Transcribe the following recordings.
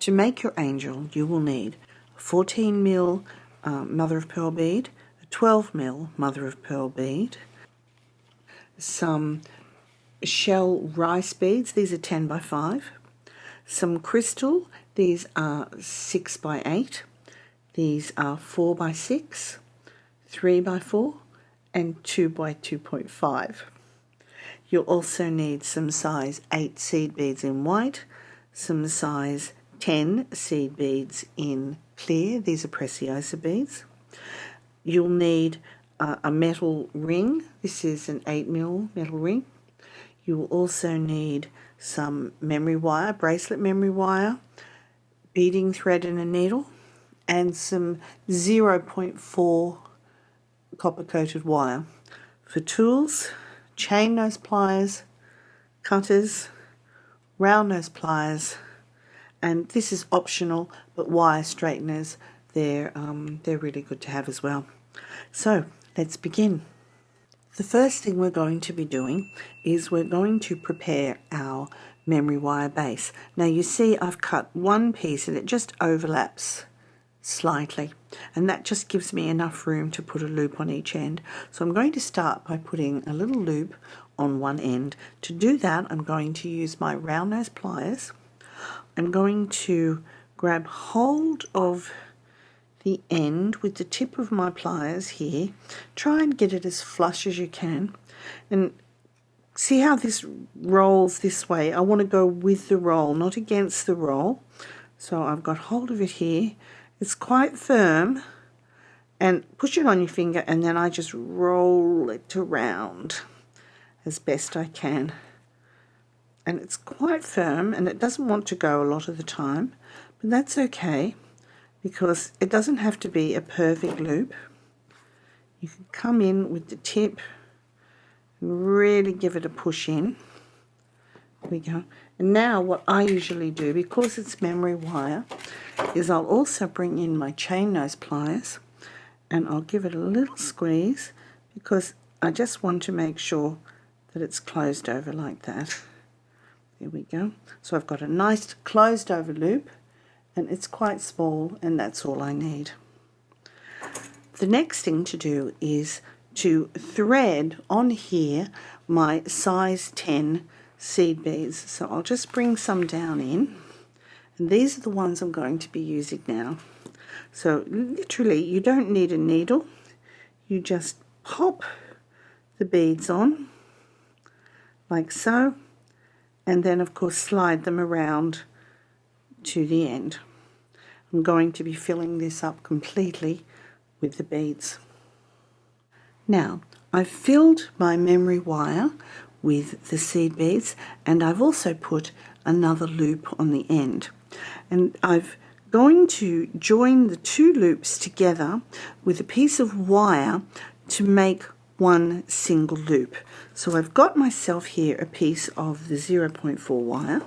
To make your angel, you will need a 14mm mother of pearl bead, a 12mm mother of pearl bead, some shell rice beads, these are 10 by 5, some crystal, these are 6 by 8, these are 4 by 6, 3 by 4, and 2 by 2.5. You'll also need some size 8 seed beads in white, some size 10 seed beads in clear, these are preciosa beads. You'll need a metal ring, this is an 8mm metal ring. You will also need some memory wire, bracelet memory wire, beading thread and a needle, and some 0.4 copper coated wire. For tools, chain nose pliers, cutters, round nose pliers, and this is optional, but wire straighteners, they're really good to have as well. So let's begin. The first thing we're going to be doing is we're going to prepare our memory wire base. Now you see I've cut one piece and it just overlaps slightly, and that just gives me enough room to put a loop on each end. So I'm going to start by putting a little loop on one end. To do that, I'm going to use my round nose pliers. I'm going to grab hold of the end with the tip of my pliers here. Try and get it as flush as you can, and see how this rolls this way. I want to go with the roll, not against the roll. So I've got hold of it here. It's quite firm, and push it on your finger, and then I just roll it around as best I can. And it's quite firm, and it doesn't want to go a lot of the time, but that's okay, because it doesn't have to be a perfect loop. You can come in with the tip and really give it a push in. There we go. And now what I usually do, because it's memory wire, is I'll also bring in my chain nose pliers and I'll give it a little squeeze, because I just want to make sure that it's closed over like that. There we go. So I've got a nice closed over loop, and it's quite small, and that's all I need. The next thing to do is to thread on here my size 10 seed beads. So I'll just bring some down in, and these are the ones I'm going to be using now. So literally you don't need a needle, you just pop the beads on like so, and then of course slide them around to the end. I'm going to be filling this up completely with the beads. Now I've filled my memory wire with the seed beads, and I've also put another loop on the end, and I've going to join the two loops together with a piece of wire to make one single loop. So I've got myself here a piece of the 0.4 wire.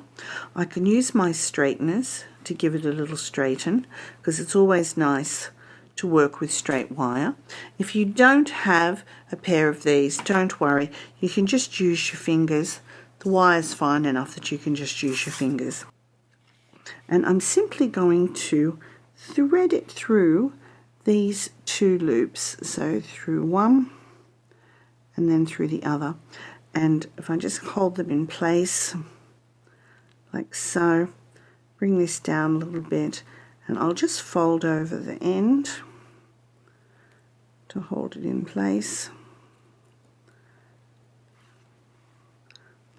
I can use my straighteners to give it a little straighten, because it's always nice to work with straight wire. If you don't have a pair of these, don't worry, you can just use your fingers. The wire's fine enough that you can just use your fingers. And I'm simply going to thread it through these two loops, so through one and then through the other. And if I just hold them in place like so, bring this down a little bit, and I'll just fold over the end to hold it in place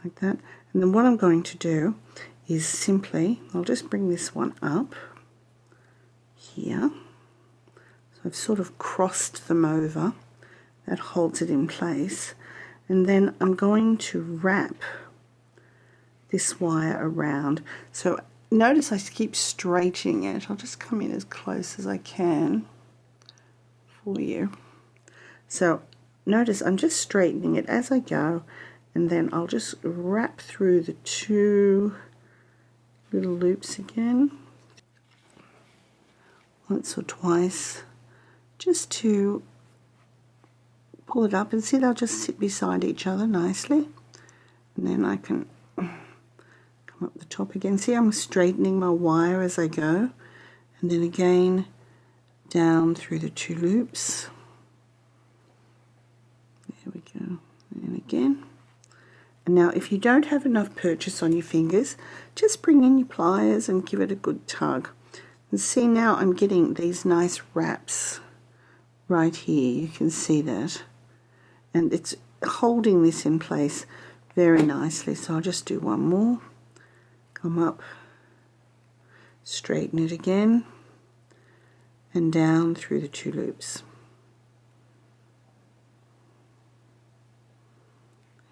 like that. And then what I'm going to do is simply, I'll just bring this one up here. So I've sort of crossed them over. That holds it in place. And then I'm going to wrap this wire around. So notice I keep straightening it. I'll just come in as close as I can for you. So notice I'm just straightening it as I go, and then I'll just wrap through the two little loops again, once or twice, just to pull it up, and see they'll just sit beside each other nicely. And then I can come come up the top again. See, I'm straightening my wire as I go, and then again down through the 2 loops. There we go, and again. And now if you don't have enough purchase on your fingers, just bring in your pliers and give it a good tug. And see, now I'm getting these nice wraps right here. You can see that. And it's holding this in place very nicely. So I'll just do one more. Come up, straighten it again, and down through the 2 loops.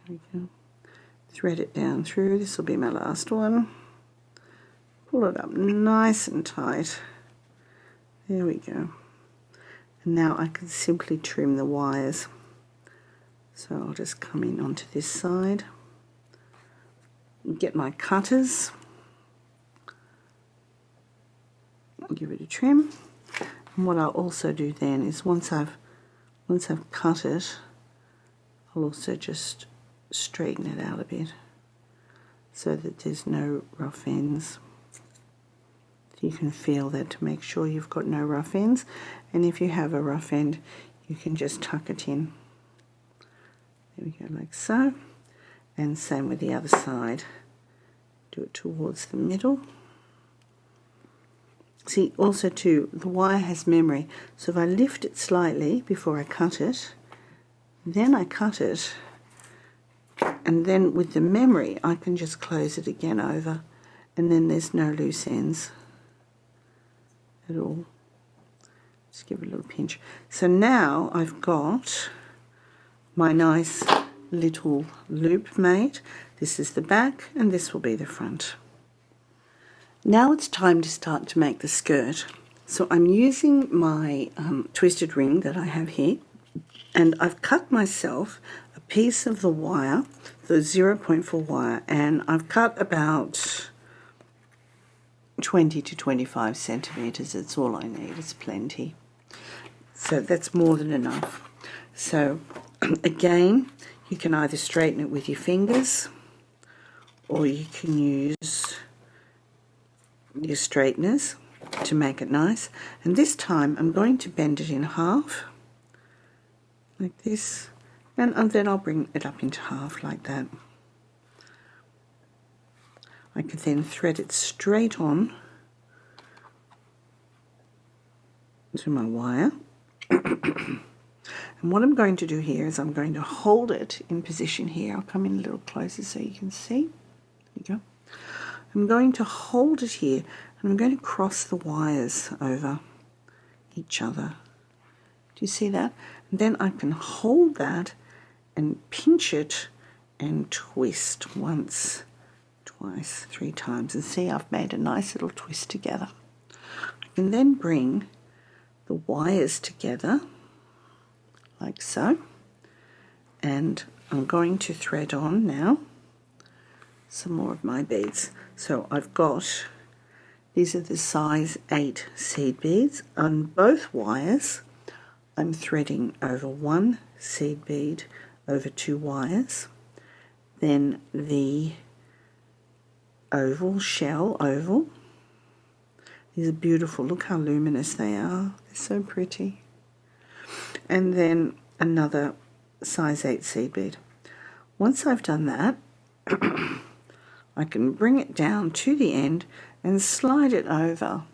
There we go. Thread it down through. This will be my last one. Pull it up nice and tight. There we go. And now I can simply trim the wires. So I'll just come in onto this side, get my cutters, give it a trim. And what I'll also do then is once I've cut it, I'll also just straighten it out a bit so that there's no rough ends. So you can feel that to make sure you've got no rough ends, and if you have a rough end, you can just tuck it in. There we go, like so. And same with the other side. Do it towards the middle. See, also too, the wire has memory, so if I lift it slightly before I cut it, then I cut it, and then with the memory I can just close it again over, and then there's no loose ends at all. Just give it a little pinch. So now I've got my nice little loop made. This is the back and this will be the front. Now it's time to start to make the skirt. So I'm using my twisted ring that I have here, and I've cut myself a piece of the wire, the 0.4 wire, and I've cut about 20 to 25 centimeters. It's all I need. It's plenty. So that's more than enough. So again, you can either straighten it with your fingers or you can use your straighteners to make it nice. And this time I'm going to bend it in half like this, and then I'll bring it up into half like that. I can then thread it straight on to my wire. And what I'm going to do here is I'm going to hold it in position here. I'll come in a little closer so you can see. There you go. I'm going to hold it here, and I'm going to cross the wires over each other. Do you see that? And then I can hold that and pinch it and twist once, twice, 3 times. And see, I've made a nice little twist together. I can then bring the wires together like so, and I'm going to thread on now some more of my beads. So I've got, these are the size 8 seed beads. On both wires I'm threading over 1 seed bead over 2 wires, then the oval, shell oval. These are beautiful, look how luminous they are, they're so pretty. And then another size 8 seed bead. Once I've done that, I can bring it down to the end and slide it over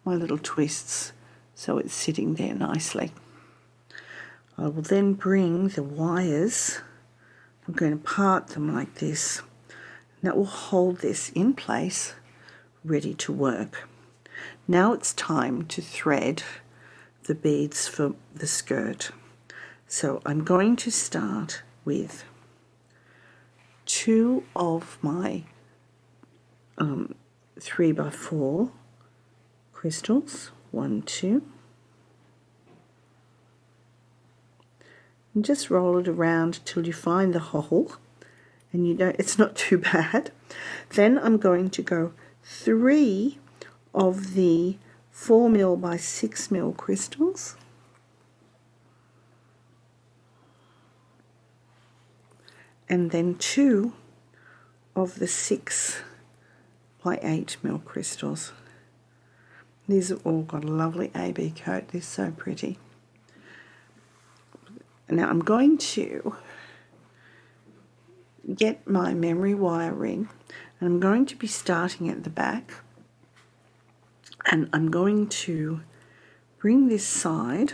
my little twists so it's sitting there nicely. I will then bring the wires, I'm going to part them like this, and that will hold this in place, ready to work. Now it's time to thread the beads for the skirt. So I'm going to start with 2 of my 3x4 crystals, 1, 2, and just roll it around till you find the hole, and you don't, it's not too bad. Then I'm going to go 3 of the 4mm by 6mm crystals, and then 2 of the 6 by 8mm crystals. These have all got a lovely AB coat. They're so pretty. Now I'm going to get my memory wire ring, and I'm going to be starting at the back, and I'm going to bring this side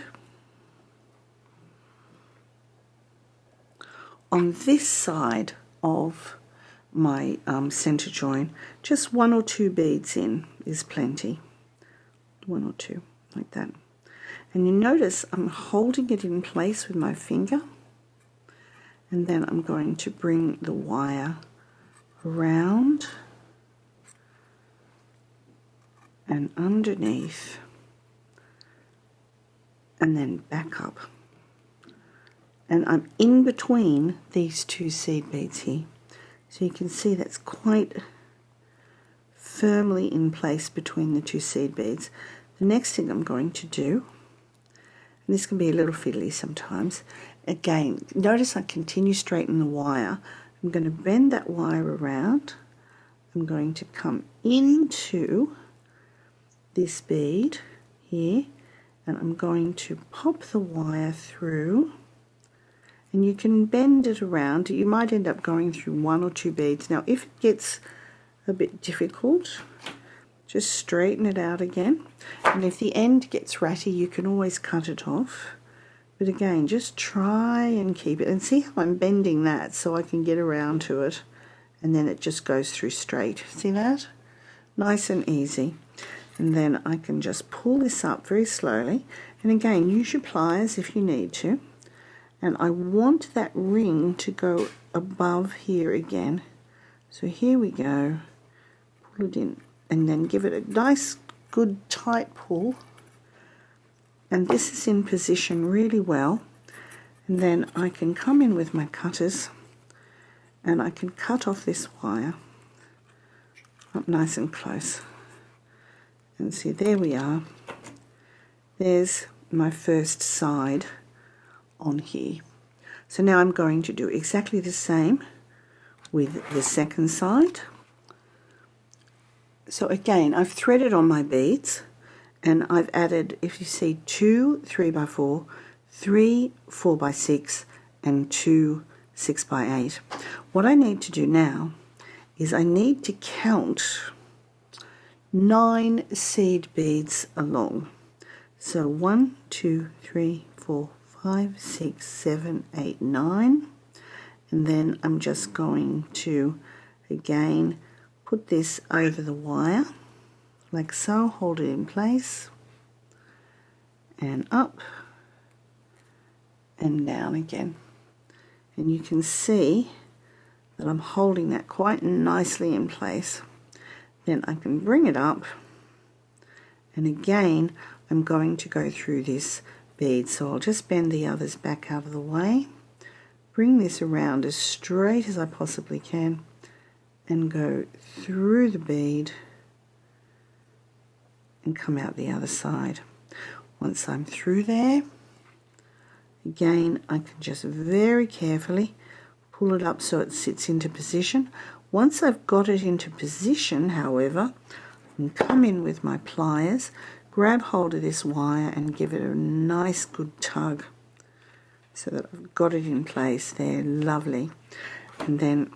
on this side of my center join. Just 1 or 2 beads in is plenty. 1 or 2, like that. And you notice I'm holding it in place with my finger, and then I'm going to bring the wire around and underneath and then back up. And I'm in between these 2 seed beads here. So you can see that's quite firmly in place between the 2 seed beads. The next thing I'm going to do, and this can be a little fiddly sometimes, again, notice I continue straighten the wire. I'm going to bend that wire around. I'm going to come into this bead here, and I'm going to pop the wire through, and you can bend it around. You might end up going through 1 or 2 beads. Now if it gets a bit difficult, just straighten it out again, and if the end gets ratty you can always cut it off. But again, just try and keep it, and see how I'm bending that so I can get around to it, and then it just goes through straight. See that? Nice and easy. And then I can just pull this up very slowly, and again use your pliers if you need to. And I want that ring to go above here again. So here we go. Pull it in, and then give it a nice good tight pull, and this is in position really well. And then I can come in with my cutters and I can cut off this wire up nice and close, and see, there we are. There's my first side on here. So now I'm going to do exactly the same with the second side. So again, I've threaded on my beads, and I've added, if you see, 2 3x4, 3 4x6, and 2 6x8. What I need to do now is I need to count 9 seed beads along. So 1 2 3 4 5 6 7 8 9, and then I'm just going to again put this over the wire like so, hold it in place, and up and down again. And you can see that I'm holding that quite nicely in place. Then I can bring it up, and again I'm going to go through this bead. So I'll just bend the others back out of the way, bring this around as straight as I possibly can, and go through the bead and come out the other side. Once I'm through there, again I can just very carefully pull it up so it sits into position. Once I've got it into position, however, I can come in with my pliers, grab hold of this wire and give it a nice good tug so that I've got it in place there. Lovely. And then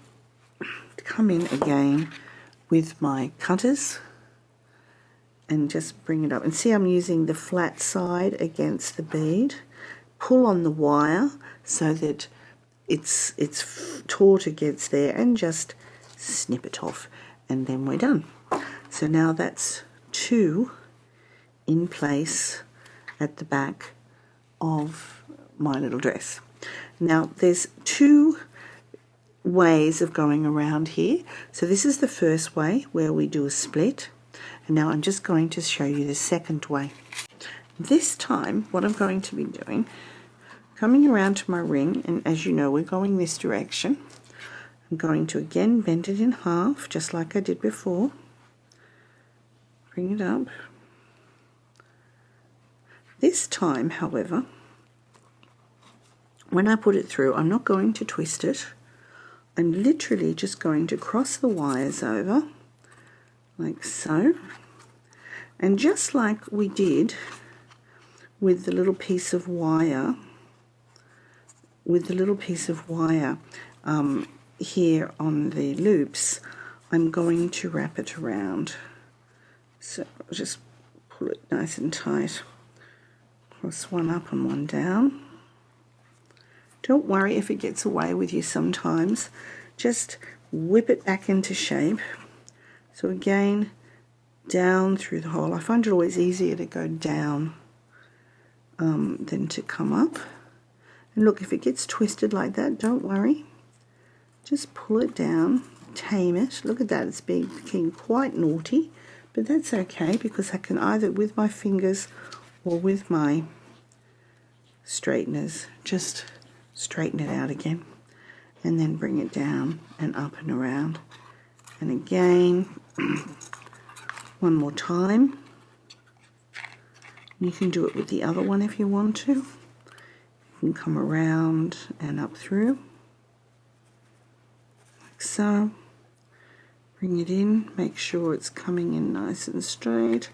come in again with my cutters and just bring it up, and see I'm using the flat side against the bead. Pull on the wire so that it's taut against there, and just snip it off, and then we're done. So now that's 2 in place at the back of my little dress. Now there's 2 ways of going around here. So this is the first way where we do a split, and now I'm just going to show you the second way. This time what I'm going to be doing, coming around to my ring, and as you know we're going this direction, I'm going to again bend it in half just like I did before, bring it up. This time, however, when I put it through, I'm not going to twist it. I'm literally just going to cross the wires over like so. And just like we did with the little piece of wire, here on the loops, I'm going to wrap it around. So I'll just pull it nice and tight. Cross one up and one down. Don't worry if it gets away with you sometimes. Just whip it back into shape. So again, down through the hole. I find it always easier to go down than to come up. And look, if it gets twisted like that, don't worry. Just pull it down, tame it. Look at that, it's becoming quite naughty, but that's okay because I can either with my fingers or with my straighteners just straighten it out again and then bring it down and up and around. And again, one more time. You can do it with the other one if you want to. You can come around and up through. Like so. Bring it in, make sure it's coming in nice and straight,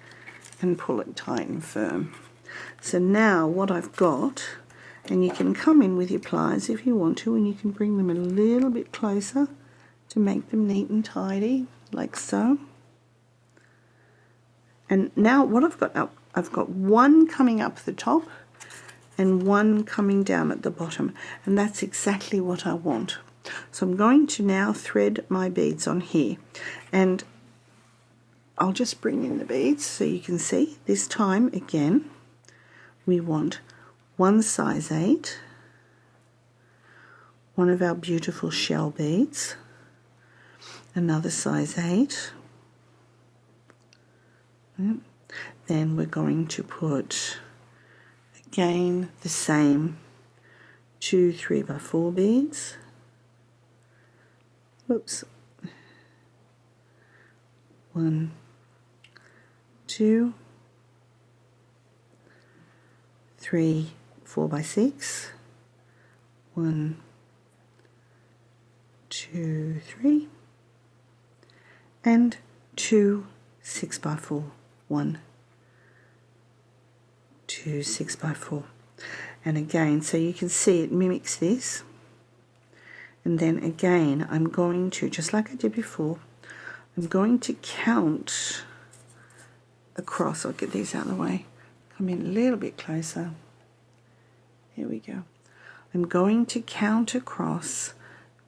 and pull it tight and firm. So now what I've got, and you can come in with your pliers if you want to, and you can bring them a little bit closer to make them neat and tidy, like so. And now what I've got up, I've got one coming up the top and one coming down at the bottom, and that's exactly what I want. So I'm going to now thread my beads on here, and I'll just bring in the beads so you can see. This time again we want one size 8, one of our beautiful shell beads, another size 8, then we're going to put again the same 2 3x4 beads. Whoops. 1, 2, 3 4x6, 1, 2, 3, and 2 6x4, 1, 2 6x4, and again, so you can see it mimics this. And then again, I'm going to, just like I did before, I'm going to count across. I'll get these out of the way. Come in a little bit closer. Here we go. I'm going to count across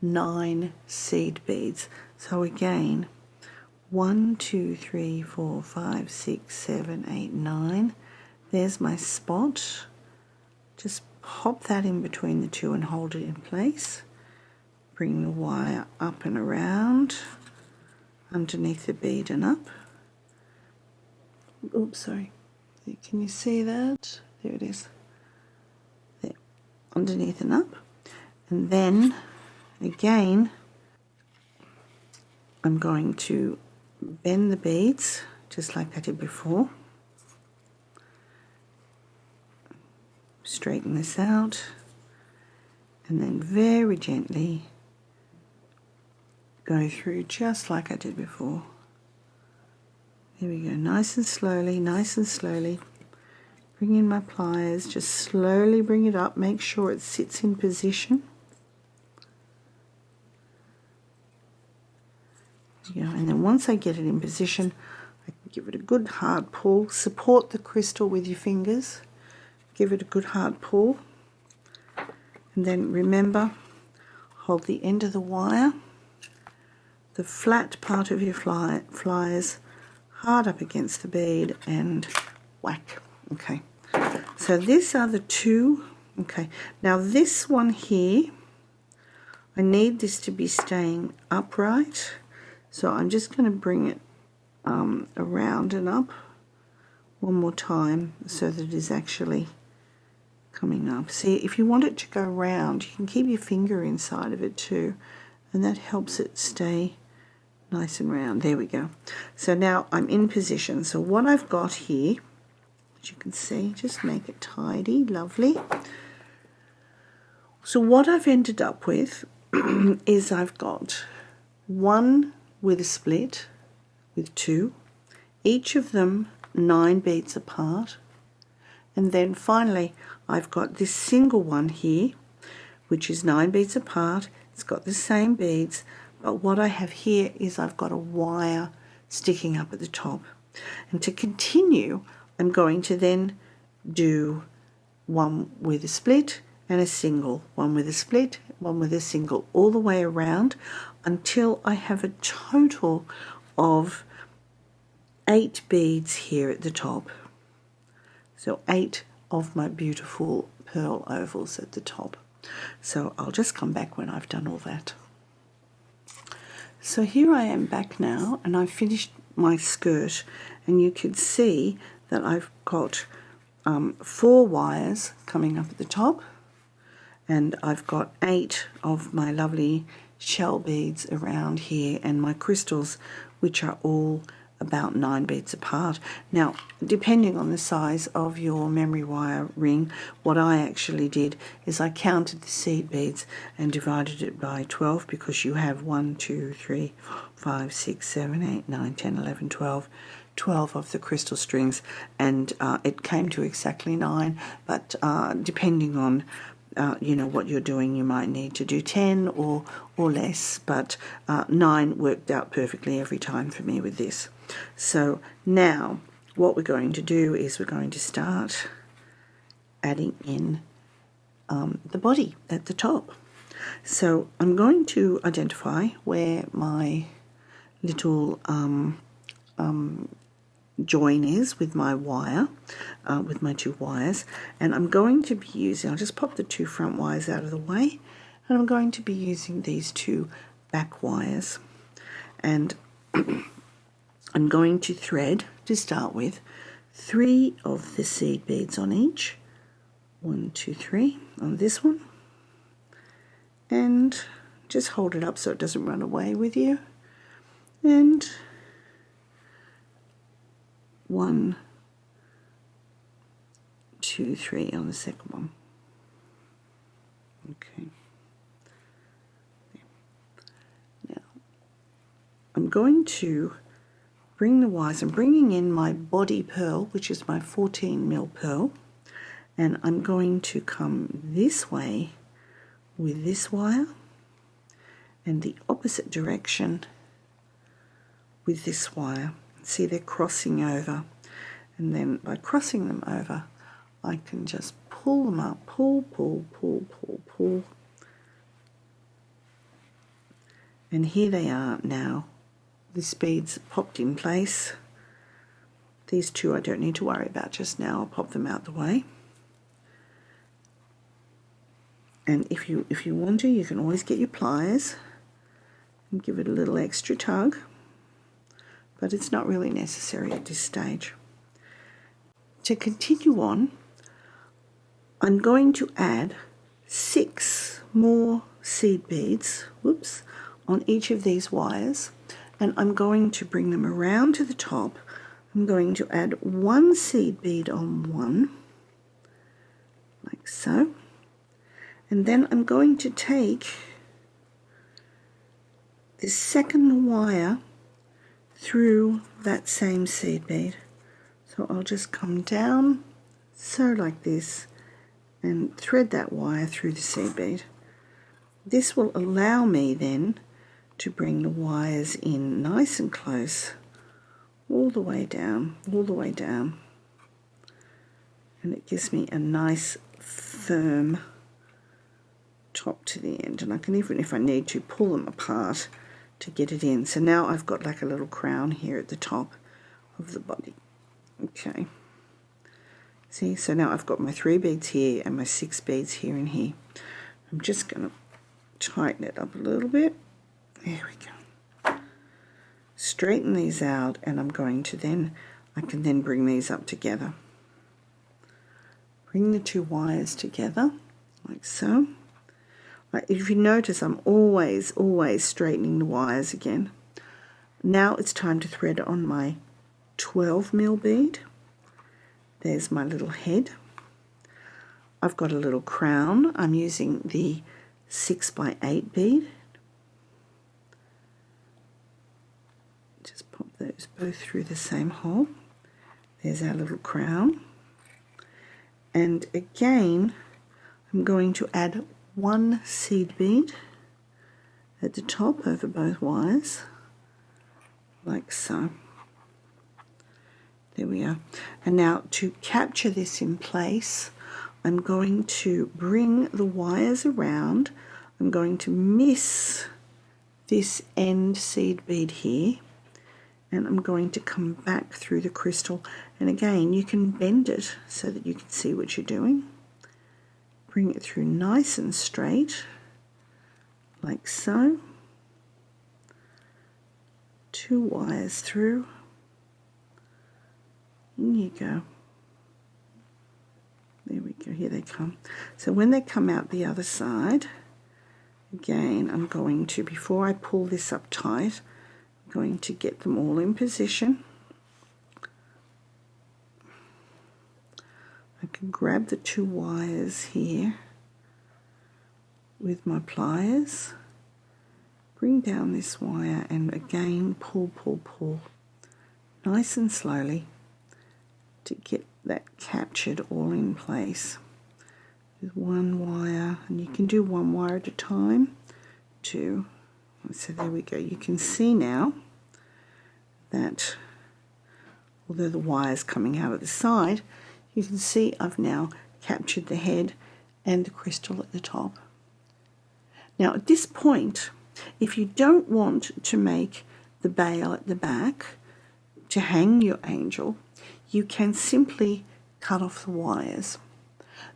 9 seed beads. So again, 1, 2, 3, 4, 5, 6, 7, 8, 9. There's my spot. Just pop that in between the two and hold it in place. Bring the wire up and around, underneath the bead and up. Oops, sorry. Can you see that? There it is. There, underneath and up. And then, again, I'm going to bend the beads, just like I did before. Straighten this out. And then very gently go through just like I did before. There we go, nice and slowly, nice and slowly. Bring in my pliers, just slowly bring it up, make sure it sits in position. There you go. And then once I get it in position, I can give it a good hard pull. Support the crystal with your fingers. Give it a good hard pull. And then remember, hold the end of the wire, the flat part of your flyers hard up against the bead, and whack. Okay, so these are the two. Okay, now this one here, I need this to be staying upright, so I'm just going to bring it around and up one more time so that it is actually coming up. See, if you want it to go round, you can keep your finger inside of it too, and that helps it stay nice and round. There we go. So now I'm in position. So what I've got here, as you can see, just make it tidy, lovely. So what I've ended up with is I've got one with a split, with 2, each of them 9 beads apart, and then finally I've got this single one here which is 9 beads apart. It's got the same beads, but what I have here is I've got a wire sticking up at the top. And to continue, I'm going to then do one with a split and a single, one with a split, one with a single, all the way around until I have a total of 8 beads here at the top. So 8 of my beautiful pearl ovals at the top. So I'll just come back when I've done all that. So here I am back now, and I've finished my skirt, and you can see that I've got 4 wires coming up at the top, and I've got 8 of my lovely shell beads around here, and my crystals, which are all about 9 beads apart. Now, depending on the size of your memory wire ring, what I actually did is I counted the seed beads and divided it by 12, because you have 1, 2, 3, 4, 5, 6, 7, 8, 9, 10, 11, 12 of the crystal strings, and it came to exactly 9, but depending on you know what you're doing, you might need to do 10 or less, but 9 worked out perfectly every time for me with this. So now what we're going to do is we're going to start adding in the body at the top. So I'm going to identify where my little join is with my wire, with my 2 wires, and I'm going to be using, I'll just pop the 2 front wires out of the way, and I'm going to be using these 2 back wires, and I'm going to thread, to start with, 3 of the seed beads on each, 1, 2, 3 on this one, and just hold it up so it doesn't run away with you, and 1, 2, 3 on the second one. Okay. Now, I'm going to bring the wires. I'm bringing in my body pearl, which is my 14mm pearl, and I'm going to come this way with this wire, and the opposite direction with this wire. See, they're crossing over, and then by crossing them over I can just pull them up, pull, and here they are now. This bead's popped in place. These 2 I don't need to worry about just now. I'll pop them out the way, and if you want to, you can always get your pliers and give it a little extra tug, but it's not really necessary at this stage. To continue on, I'm going to add 6 more seed beads, on each of these wires, and I'm going to bring them around to the top. I'm going to add 1 seed bead on one, like so, and then I'm going to take the second wire through that same seed bead. So I'll just come down, so like this, and thread that wire through the seed bead. This will allow me then to bring the wires in nice and close, all the way down, and it gives me a nice firm top to the end, and I can, even if I need to, pull them apart to get it in. So now I've got like a little crown here at the top of the body. Okay, see, so now I've got my 3 beads here and my 6 beads here and here. I'm just going to tighten it up a little bit. There we go. Straighten these out, and I'm going to then, I can then bring these up together. Bring the 2 wires together, like so. If you notice, I'm always straightening the wires again. Now it's time to thread on my 12mm bead. There's my little head. I've got a little crown. I'm using the 6x8 bead. Just pop those both through the same hole. There's our little crown. And again, I'm going to add one seed bead at the top over both wires, like so. There we are. And now to capture this in place, I'm going to bring the wires around. I'm going to miss this end seed bead here, and I'm going to come back through the crystal. And again, you can bend it so that you can see what you're doing. Bring it through nice and straight, like so. 2 wires through. In you go. There we go, here they come. So when they come out the other side, again, I'm going to, before I pull this up tight, I'm going to get them all in position. I can grab the 2 wires here with my pliers, bring down this wire, and again pull, pull, pull, nice and slowly, to get that captured all in place with 1 wire. And you can do 1 wire at a time, 2. So there we go. You can see now that although the wire's coming out of the side, you can see I've now captured the head and the crystal at the top. Now at this point, if you don't want to make the bail at the back to hang your angel, you can simply cut off the wires.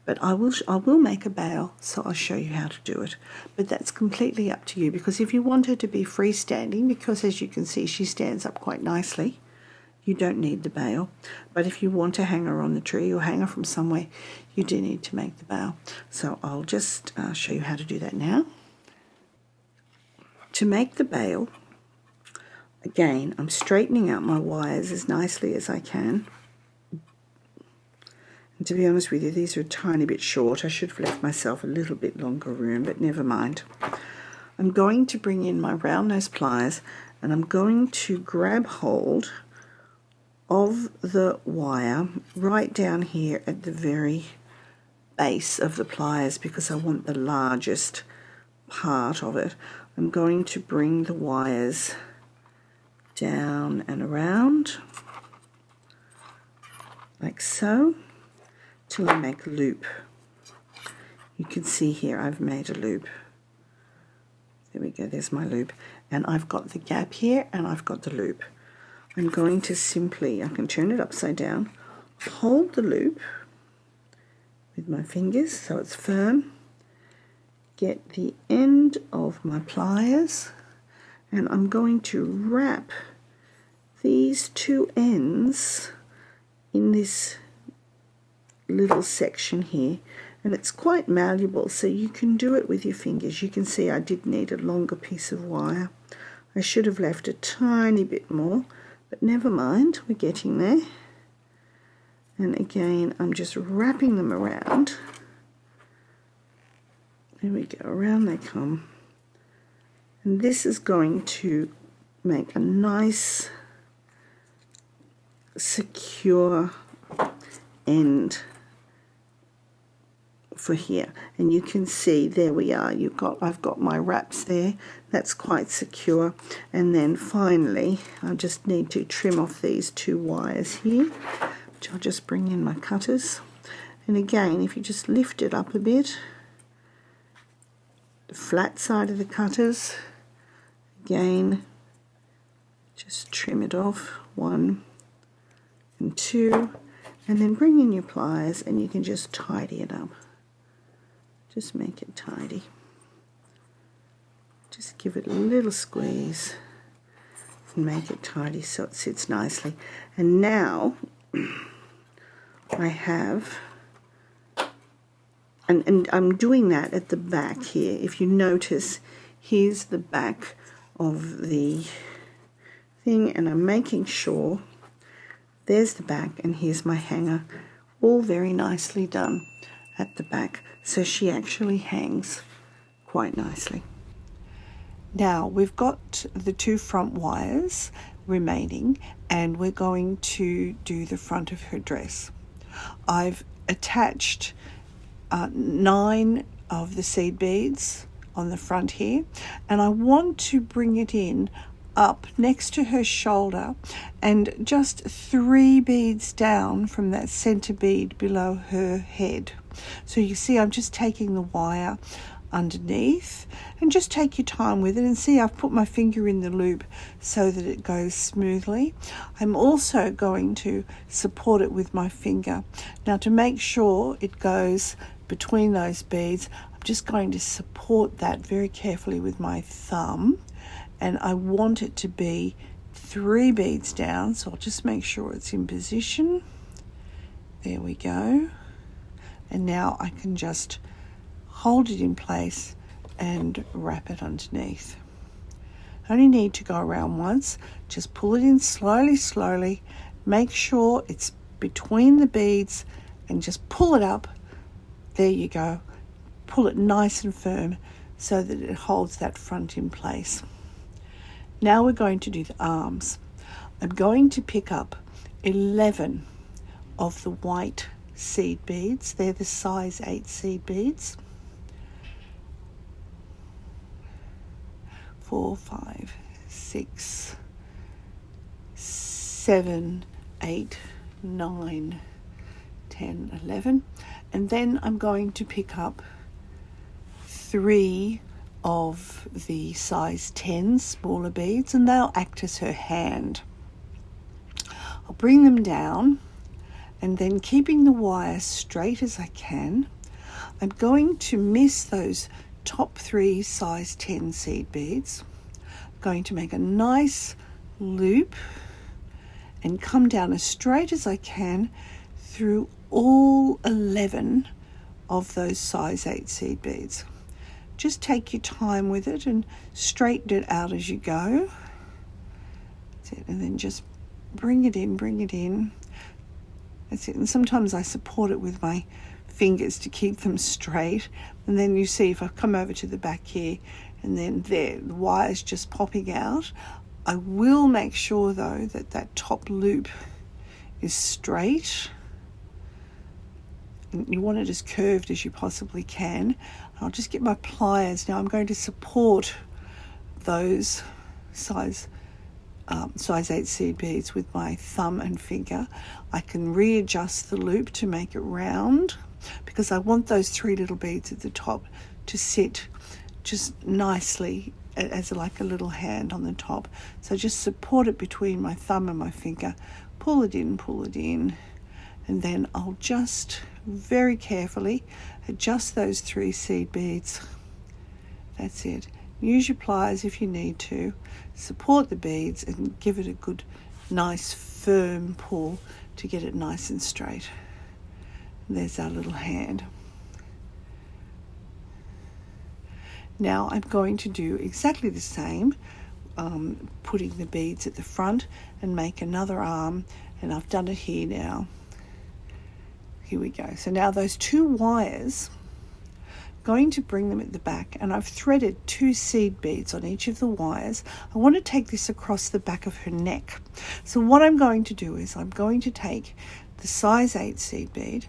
But I will make a bail, so I'll show you how to do it. But that's completely up to you, because if you want her to be freestanding, because as you can see she stands up quite nicely, you don't need the bail. But if you want to hang her on the tree or hang her from somewhere, you do need to make the bail. So I'll just show you how to do that now. To make the bail, again, I'm straightening out my wires as nicely as I can. And to be honest with you, these are a tiny bit short. I should have left myself a little bit longer room, but never mind. I'm going to bring in my round nose pliers, and I'm going to grab hold of the wire right down here at the very base of the pliers, because I want the largest part of it. I'm going to bring the wires down and around like so till I make a loop. You can see here I've made a loop. There we go, there's my loop, and I've got the gap here and I've got the loop. I'm going to simply, I can turn it upside down, hold the loop with my fingers so it's firm, get the end of my pliers, and I'm going to wrap these 2 ends in this little section here, and it's quite malleable, so you can do it with your fingers. You can see I did need a longer piece of wire. I should have left a tiny bit more, but never mind, we're getting there. And again, I'm just wrapping them around. There we go, around they come. And this is going to make a nice, secure end for here. And you can see, there we are, I've got my wraps there. That's quite secure. And then finally, I just need to trim off these 2 wires here, which I'll just bring in my cutters. And again, if you just lift it up a bit, the flat side of the cutters, again, just trim it off, 1 and 2, and then bring in your pliers and you can just tidy it up. Just make it tidy. Just give it a little squeeze and make it tidy so it sits nicely. And now I have, and I'm doing that at the back here. If you notice, here's the back of the thing, and I'm making sure there's the back and here's my hanger, all very nicely done at the back, so she actually hangs quite nicely. Now we've got the 2 front wires remaining, and we're going to do the front of her dress. I've attached 9 of the seed beads on the front here, and I want to bring it in up next to her shoulder and just 3 beads down from that center bead below her head. So you see I'm just taking the wire underneath, and just take your time with it, and see I've put my finger in the loop so that it goes smoothly. I'm also going to support it with my finger. Now, to make sure it goes between those beads, I'm just going to support that very carefully with my thumb, and I want it to be 3 beads down, so I'll just make sure it's in position. There we go. And now I can just hold it in place and wrap it underneath. I only need to go around once. Just pull it in slowly. Make sure it's between the beads and just pull it up. There you go. Pull it nice and firm so that it holds that front in place. Now we're going to do the arms. I'm going to pick up 11 of the white seed beads. They're the size 8 seed beads. 4, 5, 6, 7, 8, 9, 10, 11. And then I'm going to pick up 3 of the size 10 smaller beads, and they'll act as her hand. I'll bring them down, and then keeping the wire straight as I can, I'm going to miss those top 3 size 10 seed beads. I'm going to make a nice loop and come down as straight as I can through all 11 of those size 8 seed beads. Just take your time with it and straighten it out as you go. That's it. And then just bring it in. That's it. And sometimes I support it with my fingers to keep them straight, and then you see if I come over to the back here, and then there the wire's just popping out. I will make sure though that that top loop is straight, and you want it as curved as you possibly can. I'll just get my pliers. Now I'm going to support those size 8 seed beads with my thumb and finger. I can readjust the loop to make it round, because I want those 3 little beads at the top to sit just nicely as like a little hand on the top. So just support it between my thumb and my finger, pull it in, and then I'll just very carefully adjust those 3 seed beads. That's it. Use your pliers if you need to. Support the beads and give it a good, nice, firm pull to get it nice and straight. There's our little hand. Now I'm going to do exactly the same, putting the beads at the front and make another arm, and I've done it here now. Here we go. So now those 2 wires, going to bring them at the back, and I've threaded 2 seed beads on each of the wires. I want to take this across the back of her neck. So what I'm going to do is I'm going to take the size 8 seed bead.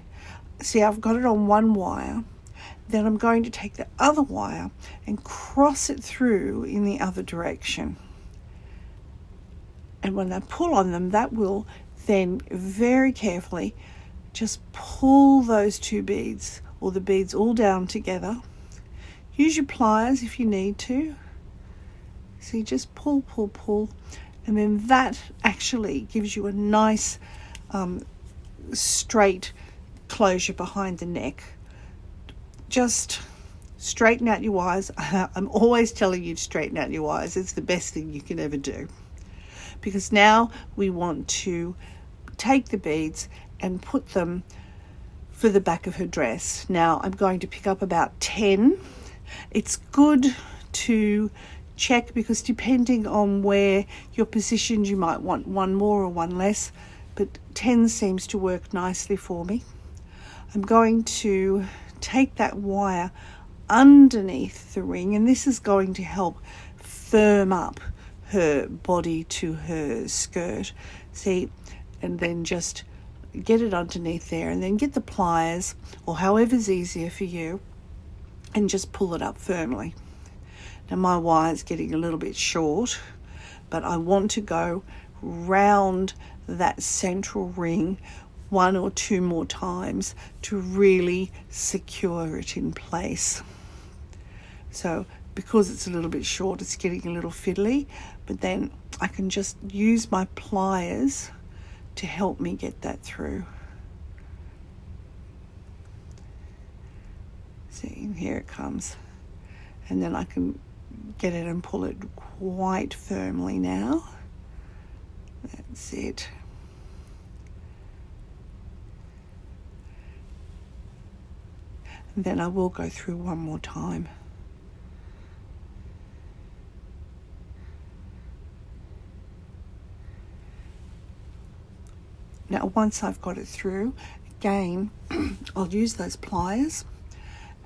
See, I've got it on one wire. Then I'm going to take the other wire and cross it through in the other direction. And when I pull on them, that will then very carefully just pull those 2 beads, or the beads, all down together. Use your pliers if you need to. See, just pull, and then that actually gives you a nice straight closure behind the neck. Just straighten out your wires. I'm always telling you to straighten out your wires. It's the best thing you can ever do, because now we want to take the beads and put them for the back of her dress. Now I'm going to pick up about 10. It's good to check, because depending on where you're positioned, you might want 1 more or 1 less, but 10 seems to work nicely for me. I'm going to take that wire underneath the ring, and this is going to help firm up her body to her skirt. See, and then just get it underneath there, and then get the pliers, or however's easier for you, and just pull it up firmly. Now my wire's getting a little bit short, but I want to go round that central ring 1 or 2 more times to really secure it in place. So because it's a little bit short, it's getting a little fiddly, but then I can just use my pliers to help me get that through. See, and here it comes. And then I can get it and pull it quite firmly now. That's it. And then I will go through one more time. Now once I've got it through, again, I'll use those pliers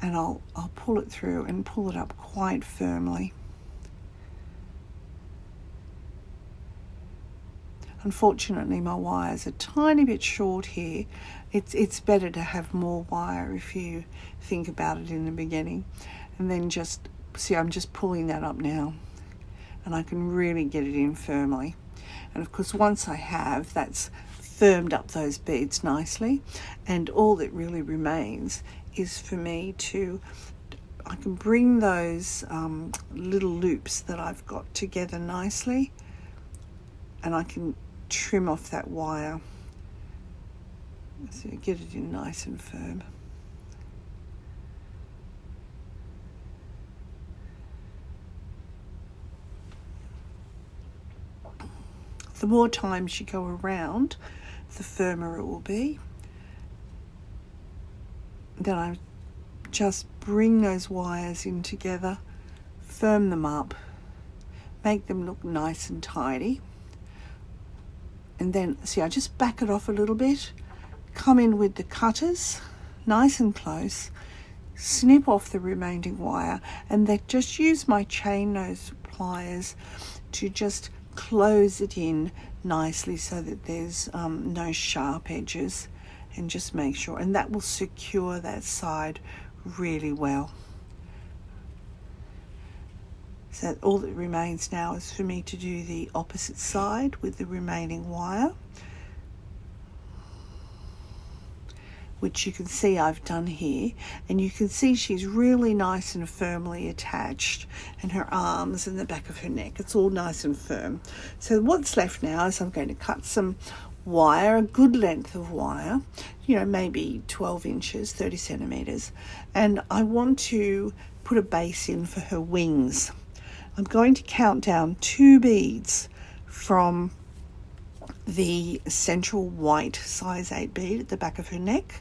and I'll pull it through and pull it up quite firmly. Unfortunately, my wire's a tiny bit short here. It's better to have more wire if you think about it in the beginning. And then just, see, I'm just pulling that up now, and I can really get it in firmly. And of course, once I have, that's firmed up those beads nicely, and all that really remains is for me to, I can bring those little loops that I've got together nicely, and I can trim off that wire so you get it in nice and firm. The more times you go around, the firmer it will be. Then I just bring those wires in together, firm them up, make them look nice and tidy. And then, see, I just back it off a little bit, come in with the cutters, nice and close, snip off the remaining wire, and then just use my chain nose pliers to just close it in nicely so that there's no sharp edges, and just make sure, and that will secure that side really well. So all that remains now is for me to do the opposite side with the remaining wire, which you can see I've done here, and you can see she's really nice and firmly attached, and her arms and the back of her neck, it's all nice and firm. So what's left now is I'm going to cut some wire, a good length of wire, you know, maybe 12 inches, 30 centimeters, and I want to put a base in for her wings. I'm going to count down 2 beads from the central white size 8 bead at the back of her neck.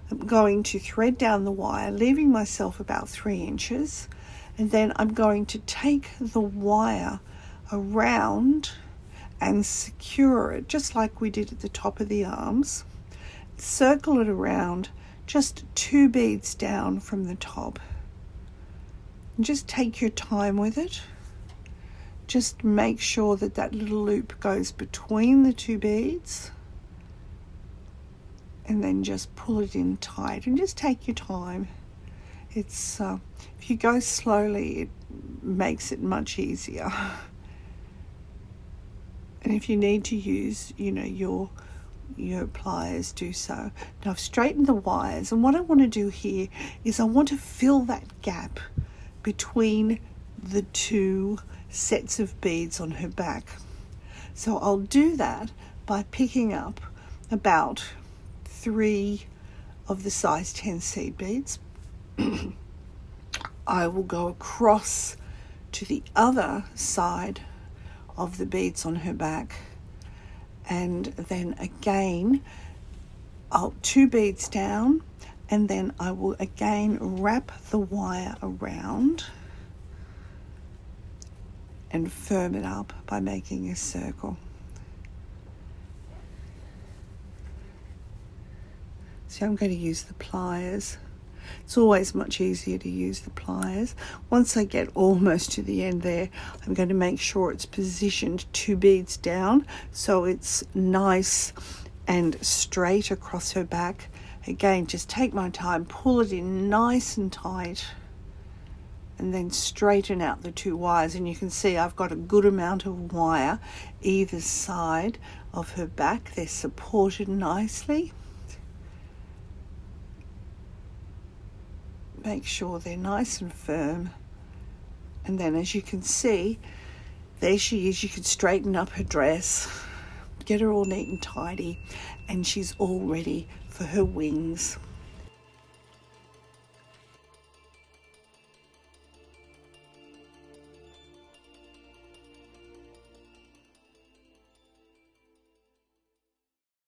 I'm going to thread down the wire, leaving myself about 3 inches, and then I'm going to take the wire around and secure it just like we did at the top of the arms. Circle it around just 2 beads down from the top. And just take your time with it. Just make sure that that little loop goes between the 2 beads, and then just pull it in tight, and just take your time. It's if you go slowly, it makes it much easier. And if you need to use, you know, your pliers, do so. Now I've straightened the wires, and what I want to do here is I want to fill that gap between the 2 sets of beads on her back. So I'll do that by picking up about 3 of the size 10 seed beads. I will go across to the other side of the beads on her back, and then again I'll 2 beads down, and then I will again wrap the wire around and firm it up by making a circle. So I'm going to use the pliers. It's always much easier to use the pliers. Once I get almost to the end there, I'm going to make sure it's positioned 2 beads down so it's nice and straight across her back. Again, just take my time, pull it in nice and tight, and then straighten out the 2 wires. And you can see I've got a good amount of wire either side of her back. They're supported nicely. Make sure they're nice and firm. And then, as you can see, there she is. You can straighten up her dress, get her all neat and tidy, and she's all ready for her wings.